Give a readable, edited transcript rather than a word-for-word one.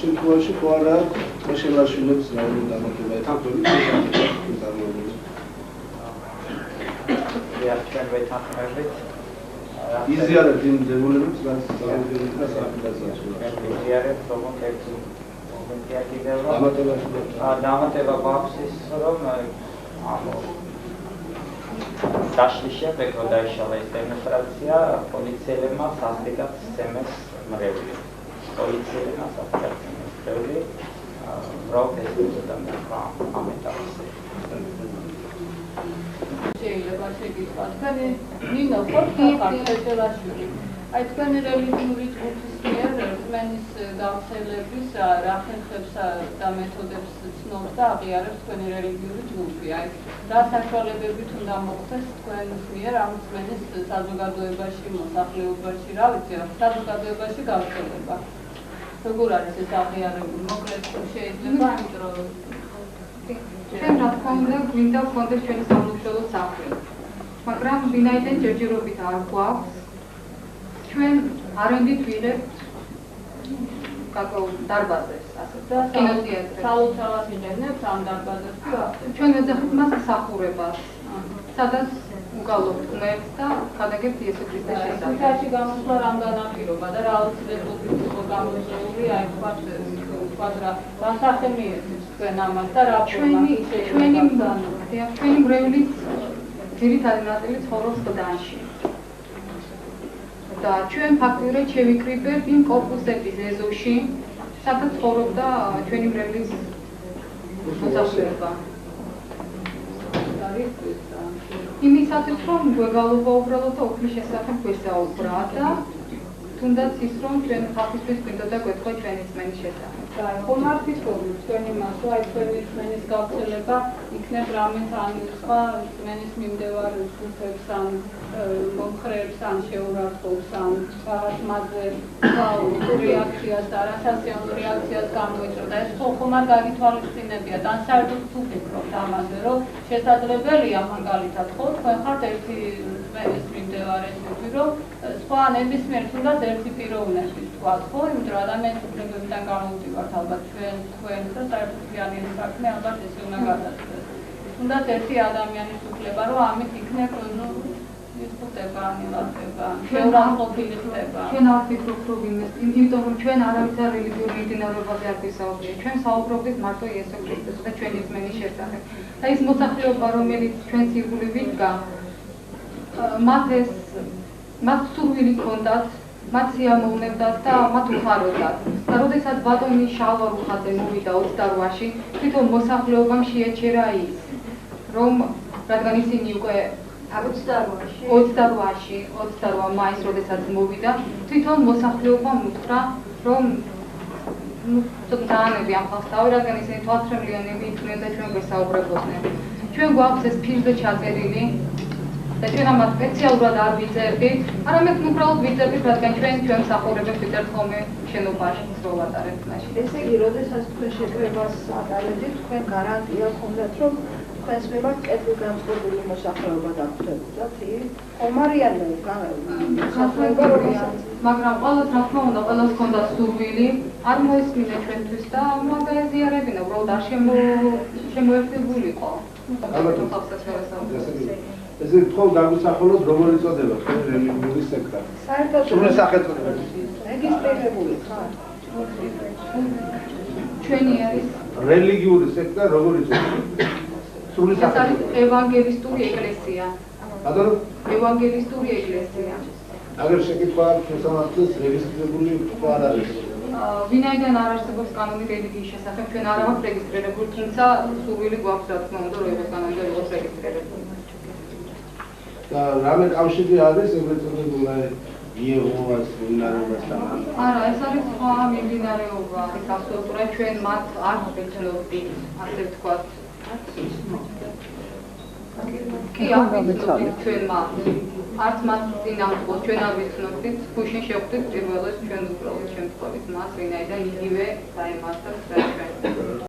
შემთხვევაში ხო არა ხელშემარშულებს რაიმე დამატება ეთანხმებით წარმოებული. ჩვენ ვეთანხმებით. იზიარებთ იმ დებულებებს, რაც წარმოგვიდგენთ და საფინანსოა. იზიარებთ თუმცა ერთი მომენტია კიდევ დამატება გვაქვს ის რომ დაშლის შემდეგ რომ დაიშალა ეს დემონსტრაცია პოლიციელებმა სასტიკად სცემეს მრევლი. პოლიციელებმა სასტიკად სცემეს მრევლი რომ ეს უზრდამქა ამ ეტაპზე. შეიძლება შეგიძლიათ თქვენი ნინო ხორხაკაშელაშვილი აი თქვენი რელიგიური ჯგუფის მიერ რწმენის გავრცელების რა ხერხებს და მეთოდებს ცნობს და აღიარებს თქვენი რელიგიური ჯგუფი აი რა საშუალებებით უნდა მოხდეს თქვენს მიერ ამ რწმენის საზოგადოებაში მოსახლეობაში რა ვიცი საზოგადოებაში გავრცელება როგორ არის ეს აღიარებული მოკლედ შეიძლება ამიტომ ჩვენ რა თქმა უნდა გვინდა გქონდეს ჩვენი სამლოცველო სახლი მაგრამ ვინაიდან ჯერჯერობით არ გვაქვს ჩვენ არანდით ვიღებთ დარბაზებს ასე და საოცრად ვიღებთ ამ დარბაზებს ჩვენ ვეძახით მას მსახურებას სადაც უგალობთ ღმერთს და ხადაგებთ იესო ქრისტეს შესახებ თვითაში გამოსვლა რამდენ აპირობა და რა აუცილებლობით იყო გამოწვეული აი თქვათ რა გასახემიეთ თქვენ ამას და რა ჩვენი მრევლის ძირითადი ნაწილი ცხოვრობს გდანში და ჩვენ ფაქტობრივად შევიკრიბებთ იმ კორპუსების ეზოში სადაც ცხოვრობდა ჩვენი მრევლის მოსახლეობა იმისათვის რომ გვეგალობა უბრალოდ და უფლის შესახებ გვესაუბრა და თუნდაც ის რომ ჩვენ ხალხისთვის გვინდოდა გვეთქვა ჩვენი რწმენის შესახებ ხომ არ ფიქრობთ თქვენი მასო აი თქვენი რწმენის გავრცელება იქნებ რამე თან სხვა რწმენის მიმდევარ ჯგუფებს ან მომხრეებს ან შეურაცხყოფს ან რაღაც მასზე რეაქციას და არასასიამოვნო რეაქციას გამოიწვევდა ეს ხომ არ გაგითვალისწინებიათ ან საერთოდ თუ ფიქრობთ ამაზე რომ შესაძლებელია მაგალითად ხო თქვენ ხართ ერთი რწმენის მიმდევარები რომ სხვა ნებისმიერ თუნდაც ერთი პიროვნების თქვა ხო იმიტომ რომ ადამიანის უფლებებიდან გამომდივართ ალბათ თქვენ და საერთოდ საქმე ალბათ ეს უნდა გადაწყვეტოს თუნდაც ერთი ადამიანის უფლება რომ ამით იქნებ diskuteba, anilaqeba, შეურაცხყოფილი ხდება. ჩვენ არ ვფიქრობთ რომ იმიტომ რომ ჩვენ არავის არ რელიგიურ მიმდინარეობაზე არ გვისაუბრეთ. ჩვენ საუბრობთ მარტო იესო ქრისტეს და ჩვენი რწმენის შესახებ. და ის მოსახლეობა რომელიც ჩვენს ირგვლივ იდგა მათ სურვილი ჰქონდათ მათ სიამოვნებდათ და მათ უხაროდათ. და როდესაც ბატონი შალვა რუხაძე მოვიდა 28-ში, თვითონ მოსახლეობამ შეაჩერა ის, რომ რადგან ისინი უკვე 28 მაისს, როდესაც მოვიდა, თვითონ მოსახლეობამ უთხრა, რომ დაანები ამ ხალხს თავი, რადგან ისინი თვალთრემლიანები იყვნენ და ჩვენ გვესაუბრებოდნენ. ჩვენ გვაქვს ეს ფილმზე ჩაწერილი და ჩვენ ამას სპეციალურად არ ვიწერდით, არამედ უბრალოდ ვიწერდით, რადგან ჩვენ მსახურებებს ვიწერთ ხოლმე შენობაში სრულ ატარებთ მაშინ. ესე იგი, როდესაც თქვენ შეკრებას ატარებდით, თქვენ გარანტია ჰქონდათ, რომ თქვენს მიმართ კეთილ განწყობილი მოსახლეობა დაგხვდებოდათ, ხომ არიან მოსახლეობა, მაგრამ ყველას რა თქმა უნდა, ყველას ჰქონდა სურვილი, არ მოესმინა ჩვენთვის და მაგაზიარებინა, უბრალოდ არ შემოერთებულიყო. ესე თქვენ დაგვისახელოთ როგორი წოდება თქვენ რელიგიური სექტა. საერთოდ სრული სახელწოდება. რეგისტრირებული ხარ? ჩვენი არის რელიგიური სექტა როგორი წოდება? სრული სახელწოდება. ევანგელისტური ეკლესია. ბატონო? ევანგელისტური ეკლესია. აგერ შეკითხვა აქვს მოსამართლეს რეგისტრირებული თუ არ არის? ვინაიდან არ არსებობს კანონი რელიგიის შესახებ, ჩვენ არ აქვს რეგისტრირებული, თუმცა სურვილი გვაქვს რა თქმა უნდა, რომ ეს კანონი იყოს რეგისტრირებული. და რამე კავშირი არის ეგრეთ წოდებული იეჰოვას მიმდინარეობასთან? არა, ეს არის სხვა მიმდინარეობა, ეს აბსოლუტურად ჩვენ მათ არ ვეცნობდით, ასე ვთქვათ. კი, არ ვიცნობდით ჩვენ მათ. არც მათ წინააღმდეგ ჩვენ არ ვიცნობდით, გუშინ შევხვდით პირველად ჩვენ უბრალოდ შემთხვევით მას, ვინაიდან იგივე დაემართათ და ჩვენ